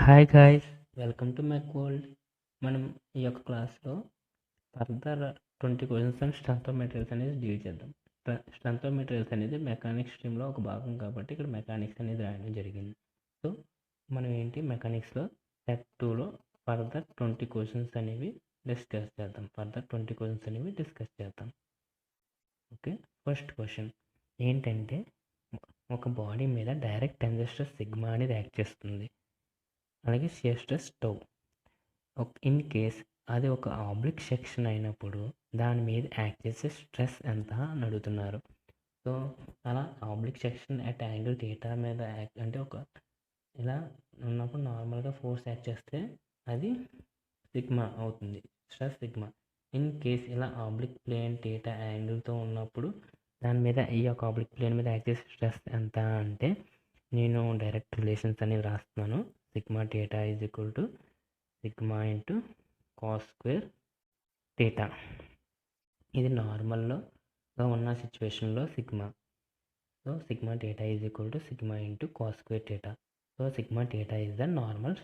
Hi guys, welcome to my world. మనం ఈ యొక్క క్లాస్లో further 20 questions and strength of materials అనేది డీల్ చేద్దాం. స్ట్రెంత్ ఆఫ్ మెటీరియల్స్ అనేది మెకానిక్స్ స్ట్రీమ్లో ఒక భాగం కాబట్టి ఇక్కడ మెకానిక్స్ అనేది రాయడం జరిగింది. సో మనం ఏంటి మెకానిక్స్లో సెట్ 2లో ఫర్దర్ 20 క్వశ్చన్స్ అనేవి డిస్కస్ చేద్దాం. ఓకే, ఫస్ట్ క్వశ్చన్ ఏంటంటే ఒక బాడీ మీద డైరెక్ట్ టెన్సైల్ స్ట్రెస్ సిగ్మా అనేది యాక్ట్ చేస్తుంది, అలాగే shear stress tau. In case అది ఒక ఆబ్లిక్ సెక్షన్ అయినప్పుడు దాని మీద యాక్ట్ చేసే స్ట్రెస్ ఎంత అని అడుగుతున్నారు. సో అలా oblique section at angle theta మీద యాక్ట్ అంటే ఒక ఇలా ఉన్నప్పుడు నార్మల్గా ఫోర్స్ యాక్ట్ చేస్తే అది సిగ్మా అవుతుంది, స్ట్రెస్ సిగ్మా. ఇన్ కేస్ ఇలా ఆబ్లిక్ ప్లేన్ థీటా యాంగిల్తో ఉన్నప్పుడు దాని మీద ఈ యొక్క ఆబ్లిక్ ప్లేన్ మీద యాక్ట్ చేసే స్ట్రెస్ ఎంత అంటే నేను డైరెక్ట్ రిలేషన్స్ అనేవి రాస్తున్నాను. Sigma theta is equal to sigma into cos square theta. ఇది నార్మల్లో ఉన్న సిచ్యువేషన్లో sigma. So sigma theta is equal to sigma into cos square theta. So sigma theta is the normal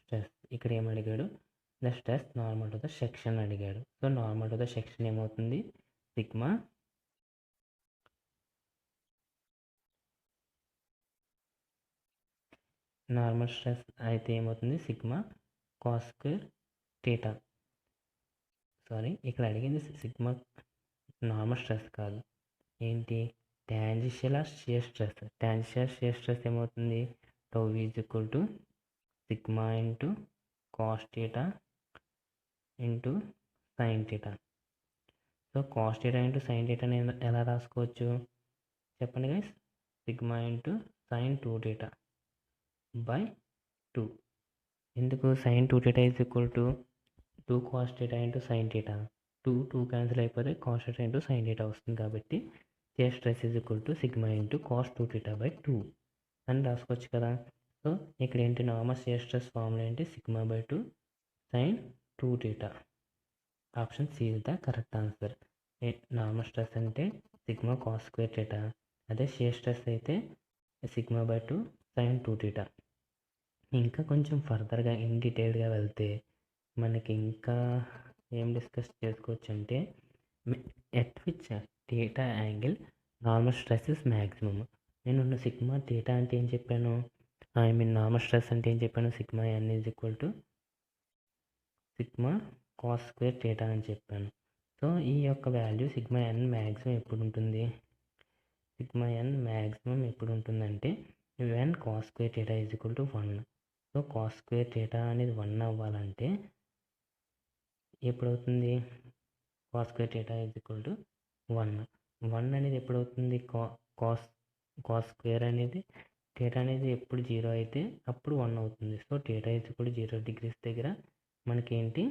stress. ఇక్కడ ఏమడిగాడు? The stress normal to the section అడిగాడు. So normal to the section ఏమవుతుంది? Sigma normal stress అయితే ఏమవుతుంది? Sigma cos square theta. Sorry, ఇక్కడ అడిగింది sigma normal stress కాదు, ఏంటి tangential shear stress. Tangential shear stress ఏమవుతుంది? Tau is equal to sigma into cos theta into sine theta. So cos theta into sine థీటాని ఎలా రాసుకోవచ్చు చెప్పండి guys? Sigma into sine 2 theta by 2. ఎందుకు sine 2 theta is equal to 2 cos theta into sine theta. 2 cancel అయిపోతే cos theta into sine theta వస్తుంది, కాబట్టి shear stress is equal to sigma into cos 2 theta by 2 అని రాసుకోవచ్చు కదా. So ఇక్కడ ఏంటి normal shear stress formula ఏంటి? Sigma by 2 sine 2 theta. Option C is the correct answer. Normal stress అంటే sigma cos square theta, అదే shear stress అయితే sigma by 2 sine 2 theta. ఇంకా కొంచెం ఫర్దర్గా ఇన్ డీటెయిల్గా వెళ్తే మనకి ఇంకా ఏం డిస్కస్ చేసుకోవచ్చు అంటే at which theta angle normal stress is maximum. నేను సిగ్మా థీటా అంటే ఏం చెప్పాను? నార్మల్ స్ట్రెస్ అంటే ఏం చెప్పాను? Sigma n is equal to sigma cos square theta అని చెప్పాను. సో ఈ యొక్క వాల్యూ సిగ్మా ఎన్ మ్యాక్సిమం ఎప్పుడు ఉంటుంది? సిగ్మా ఎన్ మ్యాక్సిమం ఎప్పుడు ఉంటుందంటే when cos square theta is equal to 1. So cos square theta అనేది 1 అవ్వాలంటే ఎప్పుడవుతుంది? Cos square theta is equal to 1 అనేది ఎప్పుడవుతుంది? కాస్ స్క్వేర్ అనేది థీటా అనేది ఎప్పుడు 0 అయితే అప్పుడు 1 అవుతుంది. So theta is equal to 0 degrees దగ్గర మనకేంటి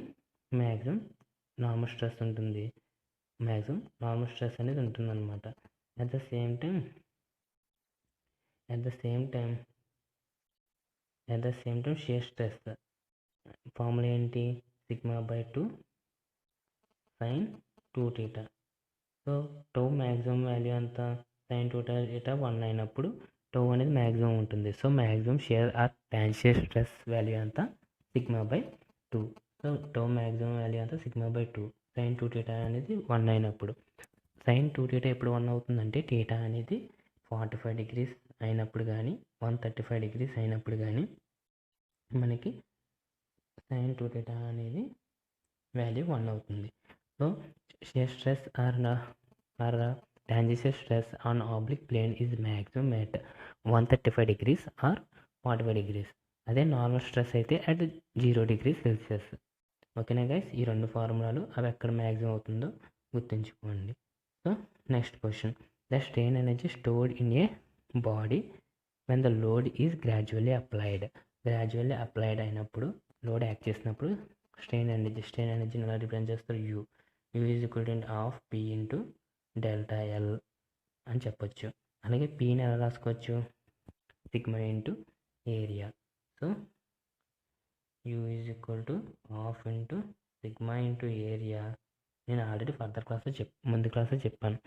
మ్యాక్సిమం నార్మల్ స్ట్రెస్ ఉంటుంది, మ్యాక్సిమం నార్మల్ స్ట్రెస్ అనేది ఉంటుంది అనమాట. At the same time shear stress formula ఏంటి? Sigma by 2 sine 2 theta. So tau maximum value ఎంత? సైన్ 2 థీటా 1 అయినప్పుడు టౌ అనేది మ్యాక్సిమం ఉంటుంది. So maximum shear or tangential stress value ఎంత? Sigma by 2. So tau maximum value ఎంత? Sigma by 2. Sine 2 theta అనేది 1 అయినప్పుడు. Sign 2 theta ఎప్పుడు 1 అవుతుందంటే థీటా అనేది 45 డిగ్రీస్ అయినప్పుడు కానీ 135 డిగ్రీస్ అయినప్పుడు కానీ మనకి సైన్ 2 థీటా అనేది వాల్యూ 1 అవుతుంది. So shear stress or tangential stress on oblique plane is maximum at 135 degrees or 45 degrees. అదే నార్మల్ స్ట్రెస్ అయితే అట్ 0 డిగ్రీ సెల్సియస్. ఓకేనా గైస్? ఈ రెండు ఫార్ములాలు అవి ఎక్కడ మ్యాక్సిమం అవుతుందో గుర్తుంచుకోండి. So next question, the strain energy stored in a body when the load is gradually applied అయినప్పుడు, లోడ్ యాక్ట్ చేసినప్పుడు స్ట్రెయిన్ ఎనర్జీని ఎలా రిప్రజెంట్ చేస్తారు? U is equal to half P into delta L అని చెప్పొచ్చు. అలాగే పీని ఎలా రాసుకోవచ్చు? Sigma into area. So U is equal to half into sigma into area. నేను ఆల్రెడీ ముందు క్లాస్లో చెప్పాను.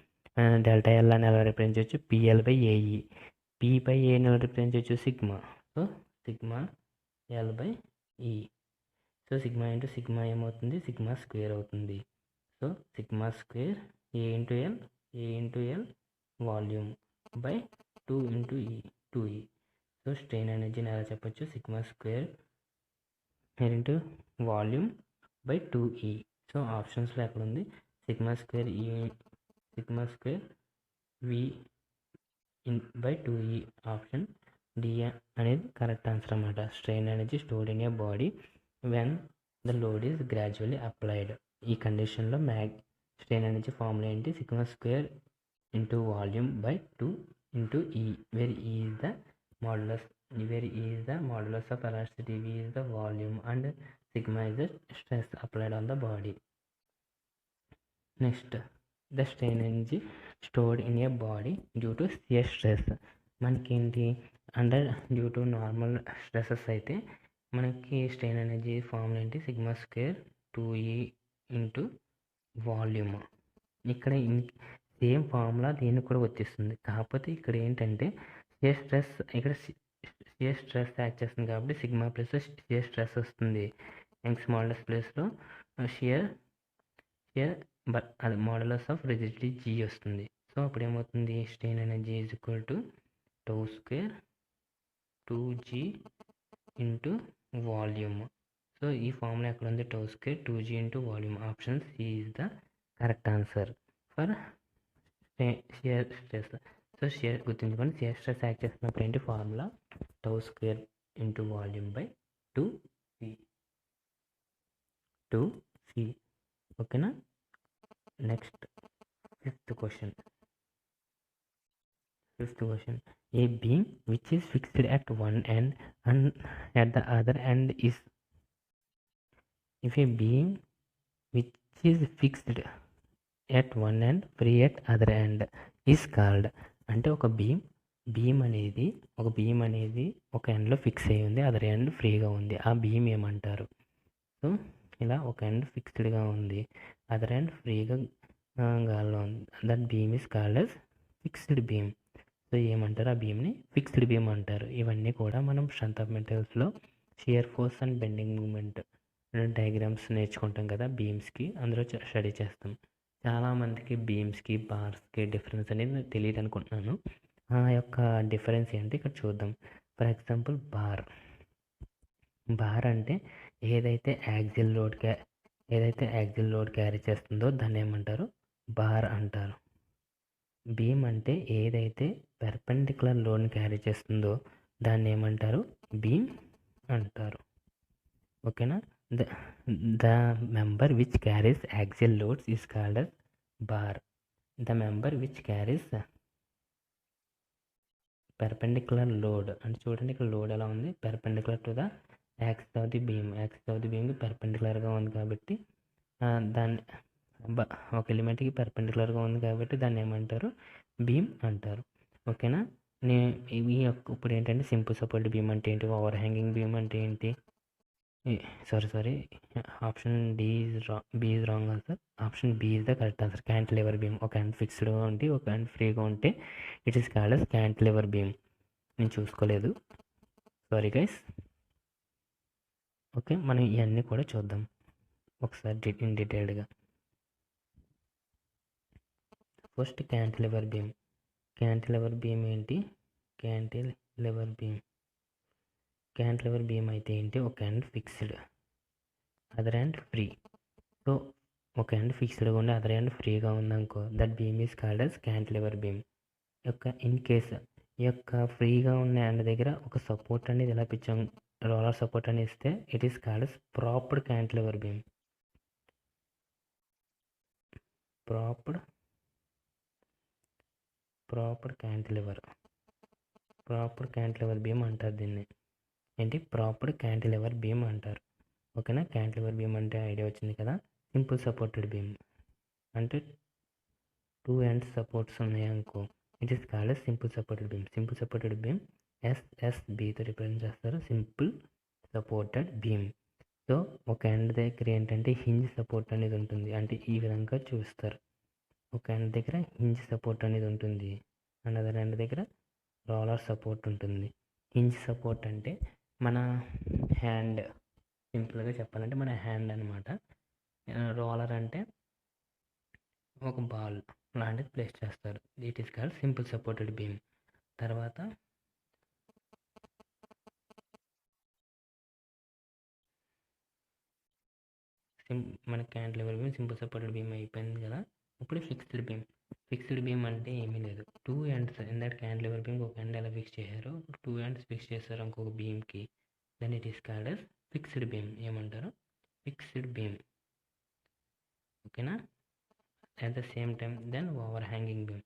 డెల్టా ఎల్ అని ఎలా రిప్రజెంట్ చేయొచ్చు? PL by AE. P by ఏని ఎలా రిప్రజెంట్ చేయొచ్చు? Sigma. So sigma L by E. So sigma into sigma ఏమవుతుంది, సిగ్మా స్క్వేర్ అవుతుంది. So sigma square A into L volume by 2 into E 2E. So strain ఎనర్జీని ఎలా చెప్పచ్చు, sigma square A into volume by 2E. So ఆప్షన్స్లో ఎక్కడ ఉంది, sigma square V by 2E. Option D అనేది correct answer అన్నమాట. Strain energy stored in a body when the load is gradually applied. ఈ కండిషన్లో స్ట్రెయిన్ ఎనర్జీ ఫార్ములా ఏంటి, sigma square into volume by 2 into E, where E is the modulus of elasticity, V is the volume, and sigma is the stress applied on the body. Next, the strain energy stored in a body due to shear stress. మనకి ఏంటి under due to normal stresses అయితే మనకి strain energy formula ఏంటి, sigma square 2E into volume. ఇక్కడ same formula దీనికి కూడా వచ్చేస్తుంది. కాకపోతే ఇక్కడ ఏంటంటే షియర్ స్ట్రెస్ యాక్ట్ చేస్తుంది కాబట్టి సిగ్మా ప్లస్ షియర్ స్ట్రెస్ వస్తుంది. యంగ్స్ మాడ్యులస్ ప్లేస్లో షియర్ అది మాడ్యులస్ ఆఫ్ రిజిడిటీ G వస్తుంది. సో అప్పుడు ఏమవుతుంది, strain energy is equal to tau square 2G into volume. So ఈ ఫార్ములా ఎక్కడ ఉంది, tau square 2G into volume. Option C is the correct answer for shear stress. So shear గుర్తుంచుకోండి, shear stress act చేస్తున్నప్పుడు ఏంటి formula, tau square into volume by 2C. ఓకేనా. Next fifth question. A beam which is fixed at one end and at the other end is if a beam which is fixed at one end free at other end is called. అంటే ఒక beam అనేది ఒక ఎండ్లో fix అయ్యి ఉంది, other end ఫ్రీగా ఉంది. ఆ బీమ్ ఏమంటారు. సో ఇలా ఒక ఎండ్ ఫిక్స్డ్గా ఉంది, అదర్ ఎండ్ ఫ్రీగా గాల్లో ఉంది. That beam is called as fixed beam. So ఏమంటారు, ఆ బీమ్ని ఫిక్స్డ్ బీమ్ అంటారు. ఇవన్నీ కూడా మనం స్ట్రెంత్ ఆఫ్ మెటీరియల్స్లో shear force and bending moment diagrams నేర్చుకుంటాం కదా బీమ్స్కి, అందులో స్టడీ చేస్తాం. చాలామందికి బీమ్స్కి బార్స్కి డిఫరెన్స్ అనేది తెలియదు అనుకుంటున్నాను. ఆ యొక్క డిఫరెన్స్ ఏంటి ఇక్కడ చూద్దాం. ఫర్ ఎగ్జాంపుల్ బార్ అంటే ఏదైతే యాక్సిల్ లోడ్ క్యారీ చేస్తుందో దాన్ని ఏమంటారు, బార్ అంటారు. బీమ్ అంటే ఏదైతే పెర్పెండిక్యులర్ లోడ్ని క్యారీ చేస్తుందో దాన్ని ఏమంటారు, బీమ్ అంటారు. ఓకేనా. The member which carries axial loads is called as bar. The member which carries perpendicular load అంటే చూడండి ఇక్కడ లోడ్ ఎలా ఉంది, perpendicular to the axis of the బీమ్కి పెర్పెండిక్యులర్గా ఉంది కాబట్టి దాన్ని ఒక ఎలిమెంట్కి పెర్పెండిక్యులర్గా ఉంది కాబట్టి దాన్ని ఏమంటారు, బీమ్ అంటారు. ఓకేనా. ఇప్పుడు ఏంటంటే సింపుల్ సపోర్ట్ బీమ్ అంటే ఏంటి, ఓవర్ హ్యాంగింగ్ బీమ్ అంటే ఏంటి, sorry option B is wrong answer. Option B is the correct answer. Cantilever beam ఒక హ్యాండ్ ఫిక్స్డ్గా ఉండి ఒక హ్యాండ్ ఫ్రీగా ఉంటే it is called as cantilever beam. నేను చూసుకోలేదు, సారీ గైస్. ఓకే, మనం ఇవన్నీ కూడా చూద్దాం ఒకసారి ఇన్ డీటెయిల్డ్గా. ఫస్ట్ క్యాంటిలివర్ బీమ్ ఏంటి, క్యాంటిలివర్ బీమ్ అయితే ఏంటి, ఒక hand fixed other hand free. So ఒక హ్యాండ్ ఫిక్స్డ్గా ఉండి అదర్ హ్యాండ్ ఫ్రీగా ఉందనుకో, that beam is called as cantilever beam. In case ఈ యొక్క ఫ్రీగా ఉన్న హ్యాండ్ దగ్గర ఒక సపోర్ట్ అనేది ఇలా పిచ్చాం, రోలర్ సపోర్ట్ అని ఇస్తే it is called as propped cantilever beam. Propped cantilever beam అంటారు దీన్ని. ఏంటి, ప్రాప్డ్ క్యాంటిలివర్ బీమ్ అంటారు. ఓకేనా. క్యాంటిలివర్ బీమ్ అంటే ఐడియా వచ్చింది కదా. సింపుల్ సపోర్టెడ్ బీమ్ అంటే 2 ఎండ్స్ సపోర్ట్స్ ఉన్నాయనుకో, it is called as simple supported beam. SSBతో రిప్రజెంట్ చేస్తారు, సింపుల్ సపోర్టెడ్ బీమ్. సో ఒక ఎండ్ దగ్గర ఏంటంటే హింజ్ సపోర్ట్ అనేది ఉంటుంది, అంటే ఈ విధంగా చూస్తారు. ఒక ఎండ్ దగ్గర హింజ్ సపోర్ట్ అనేది ఉంటుంది, అండ్ అదర్ ఎండ్ దగ్గర రోలర్ సపోర్ట్ ఉంటుంది. హింజ్ సపోర్ట్ అంటే మన హ్యాండ్, సింపుల్గా చెప్పాలంటే మన హ్యాండ్ అనమాట. రోలర్ అంటే ఒక బాల్ లాంటిది ప్లేస్ చేస్తారు. It is called simple supported beam. తర్వాత మన cantilever beam, simple supported beam అయిపోయింది కదా. ఇప్పుడు ఫిక్స్డ్ బీమ్. ఫిక్స్డ్ బీమ్ అంటే ఏమీ లేదు, 2 ఎండ్స్ ఇందాక క్యాంటిలివర్ బీమ్ ఒక ఎండ్ ఎలా ఫిక్స్ చేశారు, 2 ఎండ్స్ ఫిక్స్ చేశారు ఇంకొక బీమ్కి, then it is called as fixed beam. ఏమంటారు? Fixed beam. ఓకేనా? At the same time then over hanging beam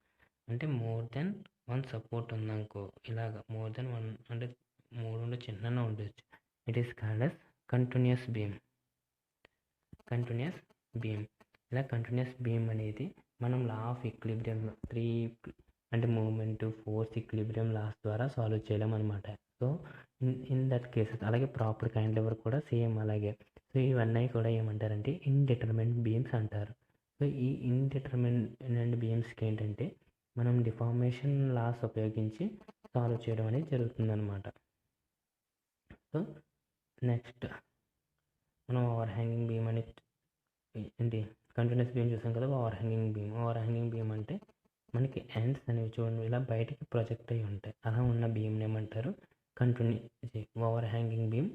అంటే మోర్ దెన్ 1 సపోర్ట్ ఉందనుకో, ఇలాగ మోర్ దెన్ 1 అంటే 3 ఉండొచ్చు, చిన్న ఉండొచ్చు. It is called as continuous beam. Continuous beam. ఇలా కంటిన్యూస్ బీమ్ అనేది మనం లా ఆఫ్ ఈక్విలిబ్రియం 3 అంటే మూమెంట్, ఫోర్స్, ఈక్విలిబ్రియం లాస్ ద్వారా సాల్వ్ చేయలేం అనమాట. సో ఇన్ దట్ కేసెస్ అలాగే ప్రాపర్ క్యాంటిలివర్ కూడా సేమ్ అలాగే. సో ఇవన్నీ కూడా ఏమంటారంటే ఇండిటర్మినెంట్ బీమ్స్ అంటారు. సో ఈ ఇండిటర్మినెంట్ బీమ్స్కి ఏంటంటే మనం డిఫార్మేషన్ లాస్ ఉపయోగించి సాల్వ్ చేయడం అనేది జరుగుతుందన్నమాట. సో నెక్స్ట్ మనం ఓవర్ హ్యాంగింగ్ బీమ్ అని ఏంటి కంటిన్యూస్ బీమ్ చూసాం కదా. Over hanging beam. Over hanging beam అంటే మనకి ఎండ్స్ అనేవి చూడండి ఇలా బయటికి ప్రొజెక్ట్ అయ్యి ఉంటాయి. అలా ఉన్న బీమ్ని ఏమంటారు? ఓవర్ హ్యాంగింగ్ బీమ్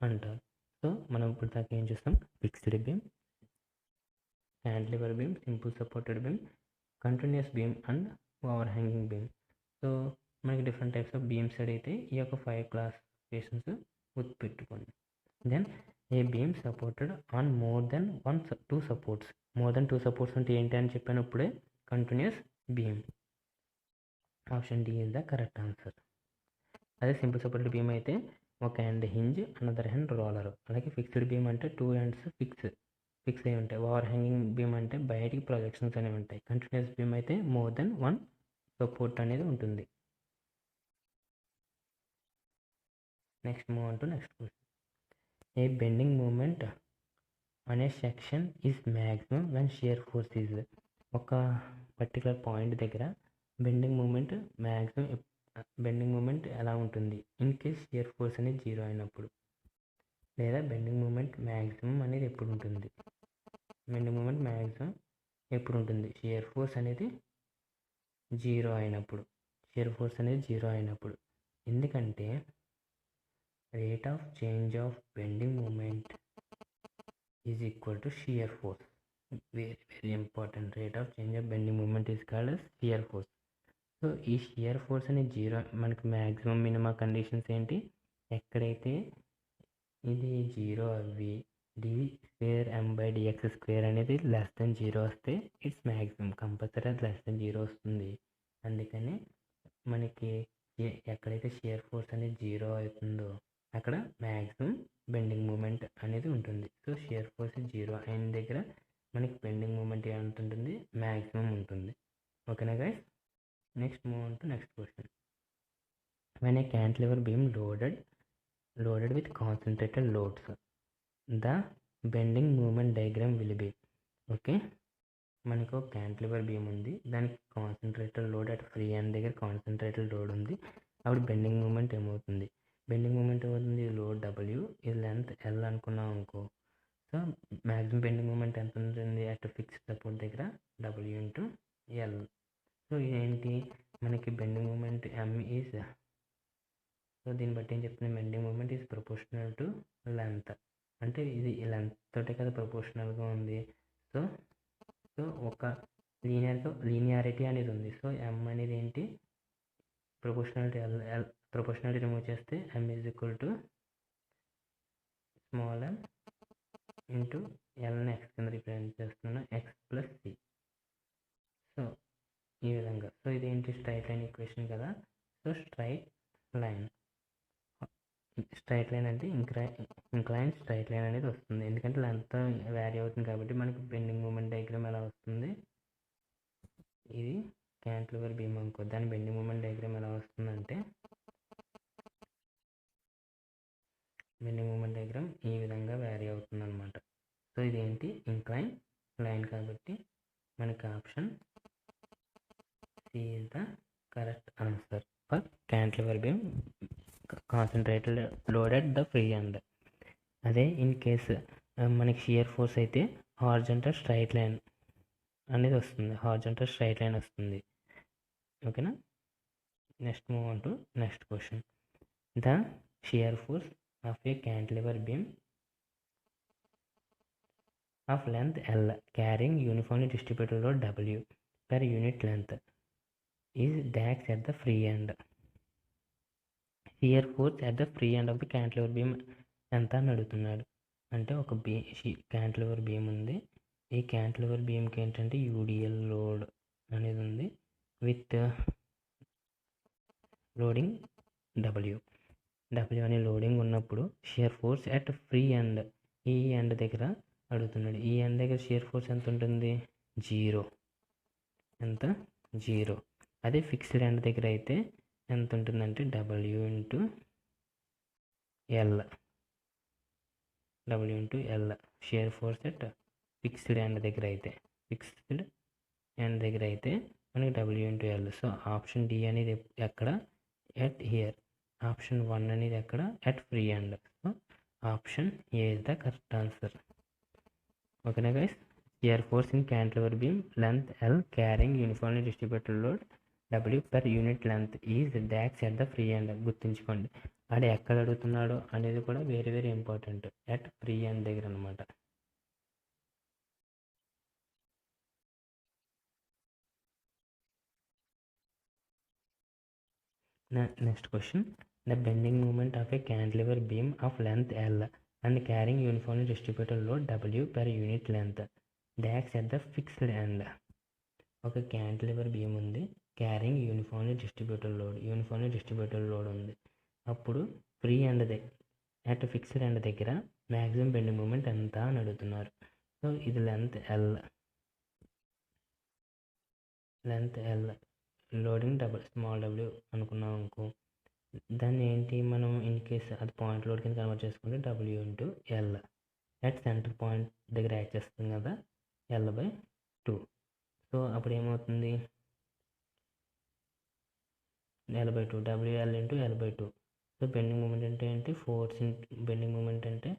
అంటారు. సో మనం ఇప్పుడు దాకా ఏం చూస్తాం? Fixed beam, cantilever beam, simple supported beam, continuous beam and over hanging beam. So మనకి డిఫరెంట్ టైప్స్ ఆఫ్ బీమ్స్ అడిగితే ఈ యొక్క 5 క్లాసిఫికేషన్స్ గుర్తుపెట్టుకోండి. Then a beam supported on more than 2 supports. More than 2 supports అంటే ఏంటి అని చెప్పాను ఇప్పుడే, continuous beam. Option D is the correct answer. అదే సింపుల్ సపోర్టెడ్ బీమ్ అయితే ఒక hand hinge, another hand roller. అలాగే ఫిక్స్డ్ బీమ్ అంటే 2 హ్యాండ్స్ ఫిక్స్ అయి ఉంటాయి. ఓవర్ హ్యాంగింగ్ బీమ్ అంటే బయటికి ప్రొజెక్షన్స్ అనేవి ఉంటాయి. కంటిన్యూస్ బీమ్ అయితే మోర్ దెన్ 1 సపోర్ట్ అనేది ఉంటుంది. Next move on to next question. A bending moment అనే section is maximum when shear force is. ఒక పర్టికులర్ పాయింట్ దగ్గర బెండింగ్ మూమెంట్ ఎలా ఉంటుంది ఇన్ కేస్ షియర్ ఫోర్స్ అనేది 0 అయినప్పుడు, లేదా బెండింగ్ మూమెంట్ మ్యాక్సిమం అనేది ఎప్పుడు ఉంటుంది? బెండింగ్ మూమెంట్ మ్యాక్సిమం ఎప్పుడు ఉంటుంది? షియర్ ఫోర్స్ అనేది 0 అయినప్పుడు. ఎందుకంటే rate of change of bending moment is equal to shear force. Very important. Rate of change of bending moment is called as shear force. So ఈ shear force అనేది 0, మనకి maximum minimum conditions ఏంటి? ఎక్కడైతే ఇది 0 అవి d²m/dx² అనేది <0 వస్తే it's maximum. Compulsory అది <0 వస్తుంది. అందుకని మనకి ఎక్కడైతే షియర్ ఫోర్స్ అనేది 0 అవుతుందో అక్కడ మ్యాక్సిమం బెండింగ్ మూమెంట్ అనేది ఉంటుంది. సో షియర్ ఫోర్స్ 0 అయిన దగ్గర మనకి బెండింగ్ మూమెంట్ ఎంత ఉంటుంది? మ్యాక్సిమం ఉంటుంది. ఓకేనా guys? Next move on to next question. when a cantilever beam loaded with concentrated loads, the bending moment diagram will be. Okay, మనకు క్యాంటిలివర్ బీమ్ ఉంది, దానికి concentrated load at free hand దగ్గర concentrated load ఉంది. అప్పుడు bending moment ఏమవుతుంది? Load W, ఇది length L అనుకున్నాం అనుకో. సో మ్యాక్సిమం బెండింగ్ మూమెంట్ ఎంత ఉంటుంది అట్ ఫిక్స్డ్ సపోర్ట్ దగ్గర? W × L. సో ఇదేంటి మనకి bending moment M is, so దీన్ని బట్టి ఏం చెప్తుంది? Bending moment is proportional to length. అంటే ఇది లెంత్ తోటే కదా ప్రపోర్షనల్గా ఉంది. సో ఒక లీనియారిటీ అనేది ఉంది. సో M అనేది ఏంటి? ప్రపోర్షనాలిటీ ప్రపోర్షనాలిటీ రిమూవ్ చేస్తే M is equal to small m into Lని X కింద రిప్రజెంట్ చేస్తున్నాను, X + C. సో ఈ విధంగా. సో ఇదేంటి? స్ట్రైట్ లైన్ ఈక్వేషన్ కదా. సో స్ట్రైట్ లైన్ అంటే ఇంక్లైన్ స్ట్రైట్ లైన్ అనేది వస్తుంది. ఎందుకంటే లెంత్ వ్యారీ అవుతుంది కాబట్టి. మనకి బెండింగ్ మూమెంట్ డయాగ్రామ్ ఎలా వస్తుంది? ఇది క్యాంటిలివర్ బీమ్ అనుకో, దాని బెండింగ్ మూమెంట్ డయాగ్రామ్ ఎలా వస్తుందంటే బెండింగ్ మూమెంట్ డయాగ్రామ్ ఈ విధంగా వ్యారీ అవుతుంది అనమాట. సో ఇదేంటి? ఇంక్లైన్ లైన్ కాబట్టి మనకి option C is the correct answer for cantilever beam concentrated load at the free end. అదే ఇన్ కేసు మనకి షియర్ ఫోర్స్ అయితే హారిజాంటల్ స్ట్రైట్ లైన్ అనేది వస్తుంది, హారిజాంటల్ స్ట్రైట్ లైన్ వస్తుంది. ఓకేనా. Next move on to next question. The shear force of A cantilever beam of length L carrying uniformly distributed load W per unit length is dax at the free end. Shear force at the free end of the cantilever beam ఎంత అని అడుగుతున్నాడు. అంటే ఒక cantilever beam ఉంది. ఈ cantilever beamకి ఏంటంటే UDL load అనేది ఉంది విత్ లోడింగ్ W అనే లోడింగ్ ఉన్నప్పుడు shear force at free end, ఈ ఎండ్ దగ్గర అడుగుతున్నాడు. ఈ ఎండ్ దగ్గర షియర్ ఫోర్స్ ఎంత ఉంటుంది? 0. ఎంత? 0. అదే ఫిక్స్డ్ ఎండ్ దగ్గర అయితే ఎంత ఉంటుందంటే W into L shear force at fixed end దగ్గర అయితే మనకి W into L. So option D అనేది ఎక్కడ? At here. ఆప్షన్ 1 అనేది ఎక్కడ? At free end. So option A is the correct answer. ఓకేనా guys. Shear force in cantilever beam length L carrying uniformly distributed load W per unit length is dax at the free end. గుర్తుంచుకోండి, ఆడ ఎక్కడ అడుగుతున్నాడో అనేది కూడా very very important. At free end దగ్గర అనమాట. Next question. The bending moment of a cantilever beam of length L and carrying uniformly distributed load W per unit length dax at the fixed end. ఒక cantilever beam ఉంది, carrying uniformly distributed load ఉంది. అప్పుడు free end at fixed end దగ్గర maximum bending moment ఎంత అని అడుగుతున్నారు. So ఇది length L loading small W అనుకున్నాం అనుకో. దాన్ని ఏంటి మనం ఇన్ కేస్ అది పాయింట్ లోడ్ కింద కన్వర్ట్ చేసుకుంటే W into L at centre point దగ్గర యాడ్ చేస్తుంది కదా, L/2. సో అప్పుడు ఏమవుతుంది? L/2 WL into L/2. So bending moment అంటే ఏంటి? బెండింగ్ మూమెంట్ అంటే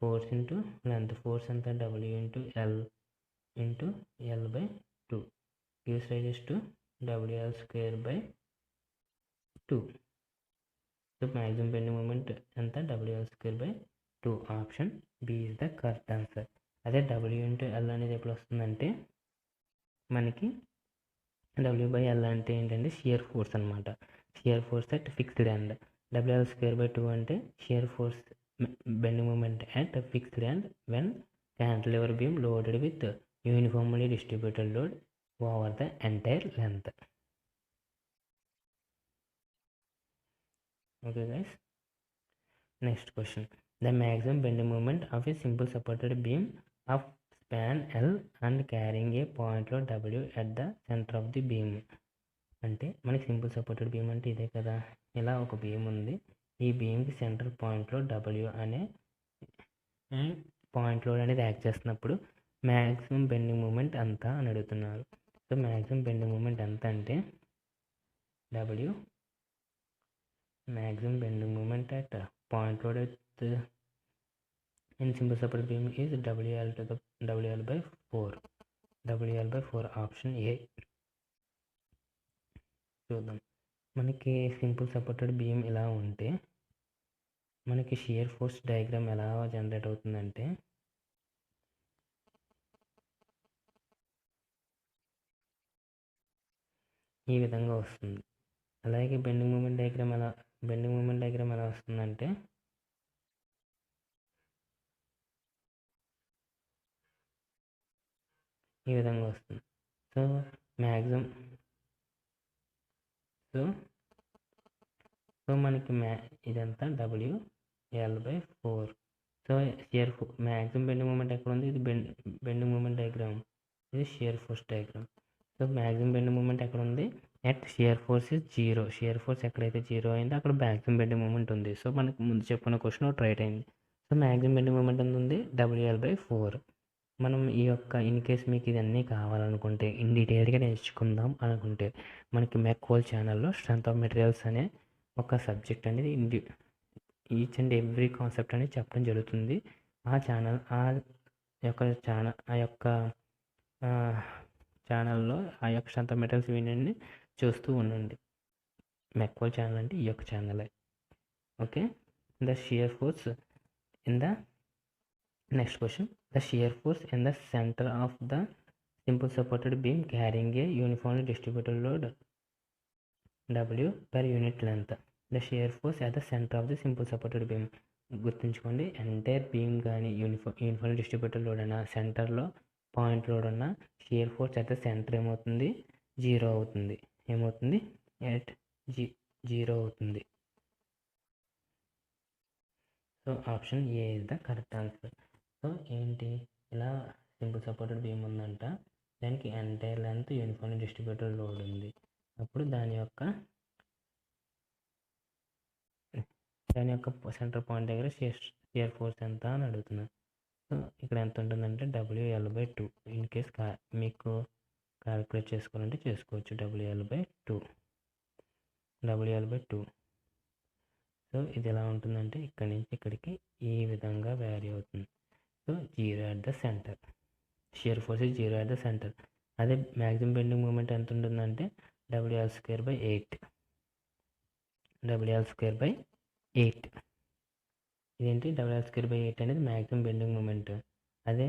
ఫోర్స్ ఇంటూ లెంత్. ఫోర్స్ ఎంత? W into L into L/2 gives rise to WL²/2. So maximum bending moment ఎంత? WL²/2. Option B is the correct answer. అదే W into L అనేది ఎప్పుడు వస్తుందంటే మనకి W/L అంటే ఏంటంటే షియర్ ఫోర్స్ అనమాట. Shear force at fixed end. WL²/2 అంటే shear force bending moment at fixed end when cantilever beam loaded with uniformly distributed load over the entire length. Okay guys. Next question. The maximum bending moment of a simple supported beam of span L and carrying a point load W at the center of the beam. అంటే మనకి simple supported beam అంటే ఇదే కదా. ఇలా ఒక beam ఉంది, ఈ బీమ్కి centre point load W అనే పాయింట్ లోడ్ అనేది యాక్ట్ చేస్తున్నప్పుడు మ్యాక్సిమం బెండింగ్ మూమెంట్ అంతా అని అడుగుతున్నారు. సో మ్యాక్సిమం బెండింగ్ మూమెంట్ ఎంత అంటే W maximum bending moment at point load in simple supported beam is WL/4. Option A. చూద్దాం. మనకి సింపుల్ సపోర్టెడ్ బీమ్ ఇలా ఉంటే మనకి షియర్ ఫోర్స్ డయాగ్రామ్ ఎలా జనరేట్ అవుతుందంటే ఈ విధంగా వస్తుంది. అలాగే బెండింగ్ మూమెంట్ డయాగ్రామ్ ఎలా వస్తుందంటే ఈ విధంగా వస్తుంది. సో మ్యాక్సిమం సో మనకి ఇదంతా WL/4. So shear maximum bending moment ఎక్కడ ఉంది? ఇది బెండింగ్ మూమెంట్ డయాగ్రామ్, ఇది shear force diagram. So maximum bending moment ఎక్కడ ఉంది? At shear force is 0. Shear force ఎక్కడైతే 0 అయిందో అక్కడ మ్యాక్సిమం బెండింగ్ మూమెంట్ ఉంది. సో మనకు ముందు చెప్పుకున్న క్వశ్చన్ ఒకటి రైట్ అయింది. సో మ్యాక్సిమం బెండింగ్ మూమెంట్ ఎంత ఉంది? WL/4. మనం ఈ యొక్క ఇన్ కేస్ మీకు ఇదన్నీ కావాలనుకుంటే ఇన్ డీటెయిల్గా నేర్చుకుందాం అనుకుంటే మనకి మెక్ హోల్ ఛానల్లో స్ట్రెంత్ ఆఫ్ మెటీరియల్స్ అనే ఒక సబ్జెక్ట్ అనేది ఈచ్ అండ్ ఎవ్రీ కాన్సెప్ట్ అనేది చెప్పడం జరుగుతుంది. ఆ యొక్క ఛానల్లో ఆ యొక్క స్ట్రెంత్ మెటీరియల్స్ వీడియోని చూస్తూ ఉండండి. మెక్వల్ ఛానల్ అంటే ఈ యొక్క ఛానలే. Okay, the shear force in the next question, the shear force in the centre of the simple supported beam carrying a uniformly distributed load W per unit length. The shear force at the center of the simple supported beam. గుర్తుంచుకోండి, entire beam కానీ uniform distributed load అయినా సెంటర్లో point load ఉన్న shear force at the centre ఏమవుతుంది, zero అవుతుంది. ఏమవుతుంది, at zero అవుతుంది. So option A is the correct answer. So ఏంటి, ఇలా సింపుల్ సపోర్టెడ్ బీమ్ ఉందంట, దానికి entire length uniform distributed load ఉంది. అప్పుడు దాని యొక్క సెంటర్ పాయింట్ దగ్గర షియర్ ఫోర్స్ ఎంత అని అడుగుతున్నాను. సో ఇక్కడ ఎంత ఉంటుందంటే WL/2. ఇన్ కేస్ మీకు క్యాలిక్యులేట్ చేసుకోవాలంటే చేసుకోవచ్చు. WL/2. సో ఇది ఎలా ఉంటుందంటే ఇక్కడి నుంచి ఇక్కడికి ఈ విధంగా వ్యారీ అవుతుంది. So zero at the centre, shear force is zero at the centre. అదే మ్యాక్సిమం బెండింగ్ మూమెంట్ ఎంత ఉంటుందంటే WL²/8. WL²/8. ఇదేంటి, WL²/8 అనేది మ్యాక్సిమం బెండింగ్ మూమెంట్. అదే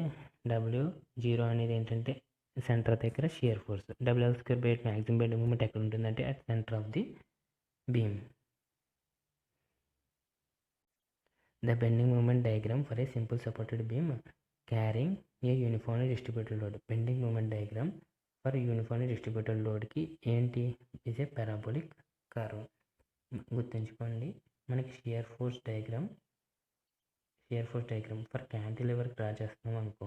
W0 అనేది ఏంటంటే సెంటర్ దగ్గర shear force. WL²/8 maximum bending moment ఎక్కడ ఉంటుందంటే at centre of the beam. The bending moment diagram for a simple supported beam carrying a uniformly distributed load. Bending moment diagram for uniformly distributed load కి ఏంటి, is a parabolic curve. గుర్తుంచుకోండి, మనకి shear force diagram for cantilever draw చేస్తున్నాం అనుకో,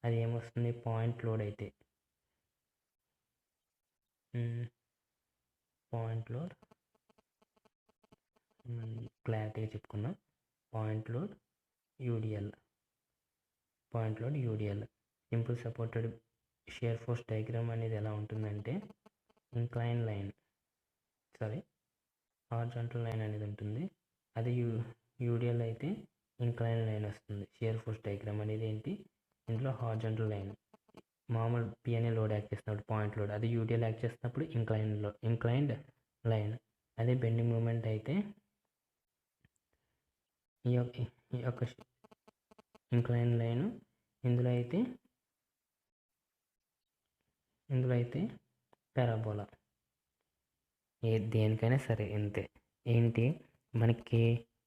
అది ఏమొస్తుంది, point load అయితే point load క్లారిటీగా చెప్పుకుందాం. Point load UDL. Simple supported shear force diagram అనేది ఎలా ఉంటుందంటే హారిజాంటల్ లైన్ అనేది ఉంటుంది. అది యూడిఎల్ అయితే ఇంక్లైన్ లైన్ వస్తుంది. షియర్ ఫోర్స్ డయాగ్రామ్ అనేది ఏంటి, ఇందులో హారిజాంటల్ లైన్ మామూలు పిఎన్ఏ లోడ్ యాక్ట్ చేస్తున్నప్పుడు పాయింట్ లోడ్, అది యూడిఎల్ యాక్ట్ చేస్తున్నప్పుడు ఇంక్లైన్డ్ లైన్. అదే బెండింగ్ మూమెంట్ అయితే ఈ యొక్క ఇంక్లైన్ లైన్, ఇందులో అయితే పారాబోలా. దేనికైనా సరే ఇంతే. ఏంటి, మనకి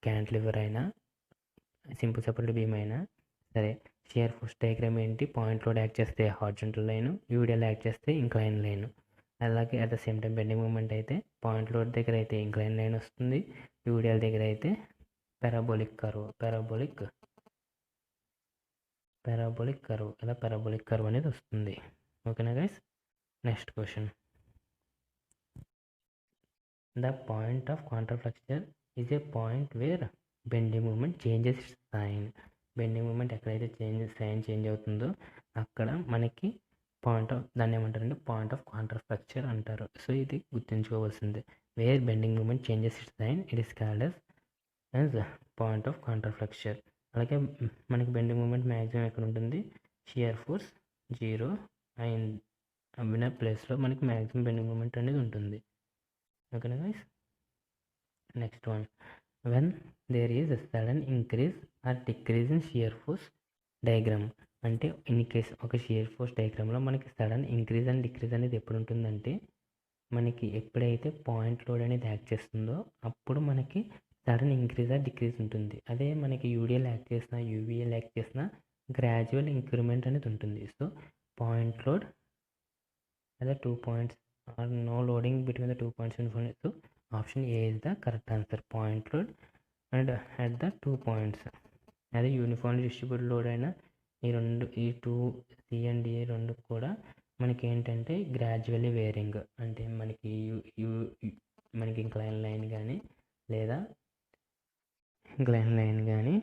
క్యాంటిలివర్ అయినా సింపుల్ సపోర్టెడ్ బీమ్ అయినా సరే, షియర్ ఫోర్స్ డయాగ్రామ్ ఏంటి, పాయింట్ లోడ్ యాక్ట్ చేస్తే హారిజాంటల్ లైన్, యూడిఎల్ యాక్ట్ చేస్తే ఇంక్లైన్ లైన్. అలాగే at the same time bending moment అయితే పాయింట్ లోడ్ దగ్గర అయితే ఇంక్లైన్ లైన్ వస్తుంది, యూడిఎల్ దగ్గర అయితే పారాబోలిక్ కర్వ్. ఇలా పారాబోలిక్ కర్వ్ అనేది వస్తుంది. ఓకేనా guys. Next question, the point of contraflexure is a point where bending moment changes sign. Bending moment ఎక్కడైతే సైన్ చేంజ్ అవుతుందో అక్కడ మనకి దాన్ని ఏమంటారంటే పాయింట్ ఆఫ్ కాంట్రాఫ్లెక్చర్ అంటారు. సో ఇది గుర్తుంచుకోవాల్సిందే. Where bending moment changes sign, it is called as point of contraflexure. అలాగే మనకి బెండింగ్ మూమెంట్ మ్యాక్సిమం ఎక్కడ ఉంటుంది, షియర్ ఫోర్స్ 0 అయిన ప్లేస్లో మనకి మ్యాక్సిమం బెండింగ్ మూమెంట్ అనేది ఉంటుంది. ఓకేనా guys. Next one, when there is a sudden increase or decrease in shear force diagram. అంటే ఇన్ కేస్ ఒక షియర్ ఫోర్స్ డయాగ్రామ్లో మనకి సడన్ ఇంక్రీజ్ అండ్ డిక్రీజ్ అనేది ఎప్పుడు ఉంటుందంటే, మనకి ఎప్పుడైతే పాయింట్ లోడ్ అనేది యాక్ట్ చేస్తుందో అప్పుడు మనకి సడన్ ఇంక్రీజ్ ఆర్ డిక్రీజ్ ఉంటుంది. అదే మనకి యూడిఎల్ యాక్ట్ చేసినా యూవీఎల్ యాక్ట్ చేసినా గ్రాడ్యువల్ ఇంక్రిమెంట్ అనేది ఉంటుంది. సో పాయింట్ లోడ్ అదే 2 points or no loading between the 2 points. So option A is the correct answer. Point load and at the 2 points. అదే uniformly distributed load అయినా ఈ 2 C and A రెండు కూడా మనకి ఏంటంటే గ్రాడ్యువల్లీ వేరింగ్. అంటే మనకి ఇంక్లైన్ లైన్ కానీ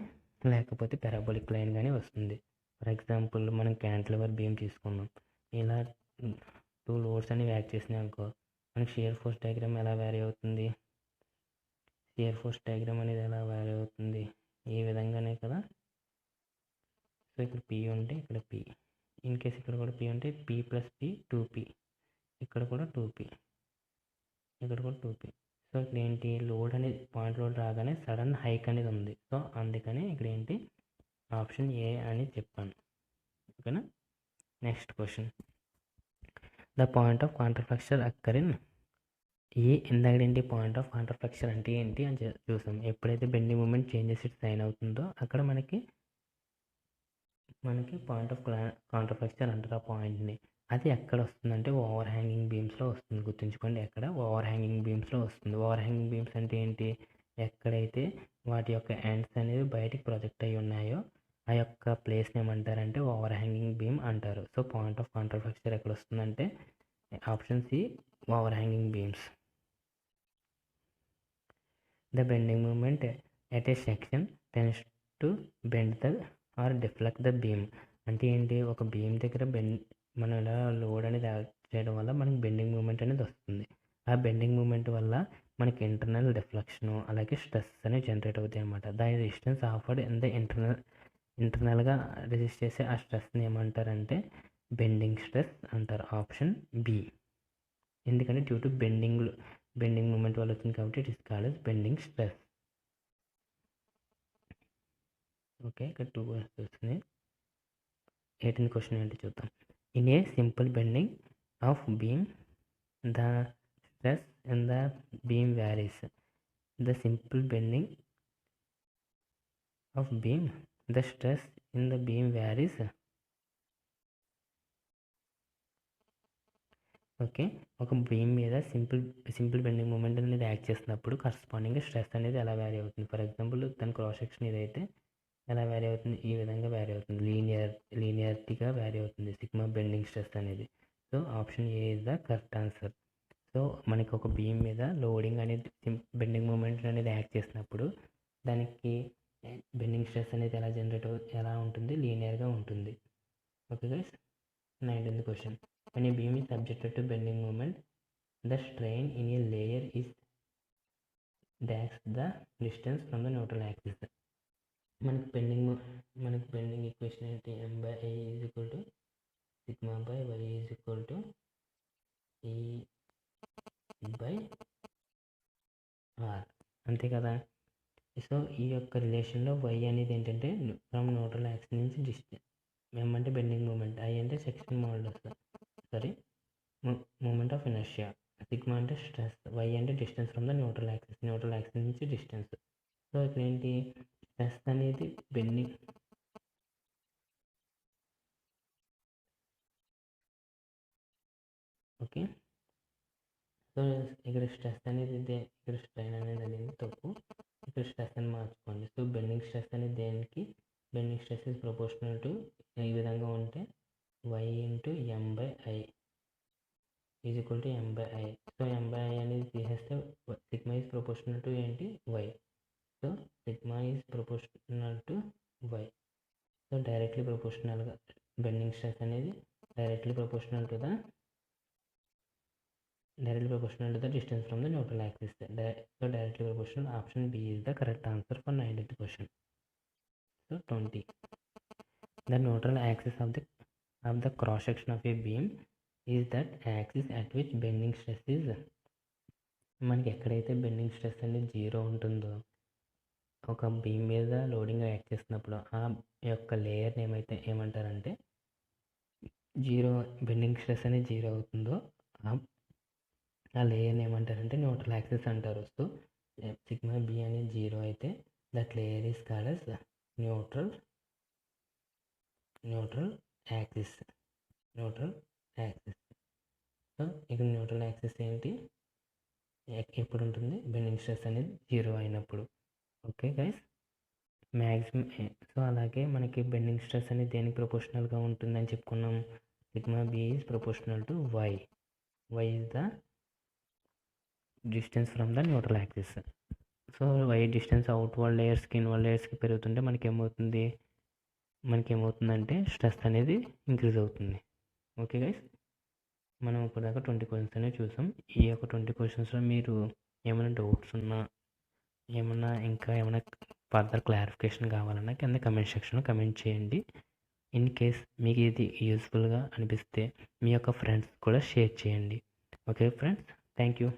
లేకపోతే పారాబోలిక్ లైన్ కానీ వస్తుంది. ఫర్ ఎగ్జాంపుల్ మనం క్యాంటిలివర్ బీమ్ తీసుకున్నాం, ఇలా 2 లోడ్స్ అనేవి యాక్ట్ చేసినాయి అనుకో, మనకి షియర్ ఫోర్స్ డయాగ్రామ్ ఎలా వ్యారీ అవుతుంది, షియర్ ఫోర్స్ డయాగ్రామ్ అనేది ఎలా వ్యారీ అవుతుంది, ఈ విధంగానే కదా. సో ఇక్కడ పి ఉంటే ఇక్కడ పి, ఇన్ కేస్ ఇక్కడ కూడా పి ఉంటే పి ప్లస్ పి 2p, ఇక్కడ కూడా 2p, ఇక్కడ కూడా 2p. సో ఇక్కడ ఏంటి, లోడ్ అనేది పాయింట్ లోడ్ రాగానే సడన్ హైక్ అనేది ఉంది. సో అందుకని ఇక్కడ ఏంటి ఆప్షన్ ఏ అని చెప్పాను. ఓకేనా. Next question, the point of contraflexure occur in ఇందాక ఏంటి పాయింట్ ఆఫ్ కాంట్రాఫ్లెక్చర్ అంటే ఏంటి అని చూసాం. ఎప్పుడైతే bending moment changes it sign అవుతుందో అక్కడ మనకి పాయింట్ ఆఫ్ కాంట్రాఫ్లెక్చర్ అంటారు ఆ పాయింట్ని. అది ఎక్కడ వస్తుందంటే ఓవర్ హ్యాంగింగ్ బీమ్స్లో వస్తుంది. గుర్తుంచుకోండి, ఎక్కడ ఓవర్ హ్యాంగింగ్ బీమ్స్లో వస్తుంది. ఓవర్ హ్యాంగింగ్ బీమ్స్ అంటే ఏంటి, ఎక్కడైతే వాటి యొక్క ఎండ్స్ అనేవి బయటికి ప్రొజెక్ట్ అయ్యి ఉన్నాయో ఆ యొక్క ప్లేస్ని ఏమంటారంటే ఓవర్ హ్యాంగింగ్ బీమ్ అంటారు. సో పాయింట్ ఆఫ్ కాంట్రాఫ్లెక్చర్ ఎక్కడ వస్తుందంటే option C, over hanging beams. The bending moment at a section tends to bend the or deflect the beam అంటే ఏంటి, ఒక బీమ్ దగ్గర మనం ఇలా లోడ్ అనేది యాడ్ చేయడం వల్ల మనకి బెండింగ్ మూమెంట్ అనేది వస్తుంది. ఆ బెండింగ్ మూమెంట్ వల్ల మనకి ఇంటర్నల్ డిఫ్లెక్షన్ అలాగే స్ట్రెస్ అనేవి జనరేట్ అవుతాయి అన్నమాట. దాని రెసిస్టెన్స్ ఆఫర్డ్ ఇన్ ద ఇంటర్నల్గా రెసిస్ట్ చేసే ఆ స్ట్రెస్ని ఏమంటారంటే బెండింగ్ స్ట్రెస్ అంటారు. Option B. ఎందుకంటే డ్యూ టు బెండింగ్ మూమెంట్ వల్ల వచ్చింది కాబట్టి it is called as bending stress. Okay, ఇక్కడ 2 క్వశ్చన్స్ వస్తున్నాయి. 18th క్వశ్చన్ ఏంటి చూద్దాం. In a simple bending of beam the stress in the beam varies. The simple bending of beam the stress in the beam varies. Okay, ఒక beam మీద simple bending moment అనేది act చేసినప్పుడు corresponding stress అనేది ఎలా vary అవుతుంది. For example దాని cross section ఇదైతే ఎలా వ్యారీ అవుతుంది, ఈ విధంగా వ్యారీ అవుతుంది, లీనియారిటీగా వ్యారీ అవుతుంది సిగ్మా బెండింగ్ స్ట్రెస్ అనేది. So option A is the correct answer. So మనకి ఒక బీమ్ మీద లోడింగ్ అనేది బెండింగ్ మూమెంట్ అనేది యాక్ట్ చేసినప్పుడు దానికి బెండింగ్ స్ట్రెస్ అనేది ఎలా ఉంటుంది, లీనియర్గా ఉంటుంది. Okay guys. 19th question, when a beam is subjected to bending moment the strain in a layer is dash the distance from the neutral axis. మనకి bending equation ఏంటి, m by I is equal to sigma by y is equal to E by R, అంతే కదా. So ఈ యొక్క రిలేషన్లో y అనేది ఏంటంటే from neutral axis నుంచి డిస్టెన్స్, m అంటే బెండింగ్ మూమెంట్, I అంటే section models moment of inertia, sigma అంటే స్ట్రెస్, y అంటే distance from the neutral axis నుంచి డిస్టెన్స్. సో ఇక్కడ ఏంటి స్ట్రెస్ అనేది బెండింగ్, ఓకే. సో ఇక్కడ స్ట్రెస్ అనేది ఇక్కడ స్ట్రెయిన్ అనేది తప్పు, ఇక్కడ స్ట్రెస్ అని మార్చుకోండి. సో బెండింగ్ స్ట్రెస్ అనేది దేనికి, bending stress is proportional to ఈ విధంగా ఉంటే y into m by I is equal to m by I. So m by I అనేది తీసేస్తే సిగ్మా ఈజ్ ప్రపోర్షనల్ టు ఏంటి, y. So sigma is proportional to y. So directly ప్రపోర్షనల్గా bending stress అనేది directly proportional to the distance from the neutral axis. So directly proportional. Option B is the correct answer for 19th question. So 20. The neutral axis of the cross section of a beam is that axis at which bending stress is. మనకి ఎక్కడైతే bending stress అనేది 0 ఉంటుందో ఒక beam మీద loading act చేసినప్పుడు ఆ యొక్క లేయర్ని ఏమంటారంటే బెండింగ్ స్ట్రెస్ అనేది 0 అవుతుందో ఆ లేయర్ని ఏమంటారంటే న్యూట్రల్ యాక్సిస్ అంటారు. సో సిగ్మా బి అనేది 0 అయితే that layer is called as neutral axis. So ఇక్కడ న్యూట్రల్ యాక్సిస్ ఏంటి, ఎప్పుడు ఉంటుంది, బెండింగ్ స్ట్రెస్ అనేది 0 అయినప్పుడు. Okay guys, maximum. సో అలాగే మనకి బెండింగ్ స్ట్రెస్ అనేది దేనికి ప్రపోర్షనల్గా ఉంటుందని చెప్పుకున్నాం, sigma B is proportional to y. y is the distance from the neutral axis. So y distance outward లేయర్స్కి ఇన్వర్డ్ లేయర్స్కి పెరుగుతుంటే మనకేమవుతుందంటే స్ట్రెస్ అనేది ఇంక్రీజ్ అవుతుంది. ఓకే గైస్, మనం ఇప్పటిదాకా 20 క్వశ్చన్స్ అనేవి చూసాం. ఈ యొక్క 20 క్వశ్చన్స్లో మీరు ఏమైనా డౌట్స్ ఉన్నా ఇంకా ఏమైనా ఫర్దర్ క్లారిఫికేషన్ కావాలన్నా కింద కమెంట్ సెక్షన్లో కమెంట్ చేయండి. ఇన్ కేస్ మీకు ఇది యూస్ఫుల్గా అనిపిస్తే మీ యొక్క ఫ్రెండ్స్ కూడా షేర్ చేయండి. Okay friends, thank you.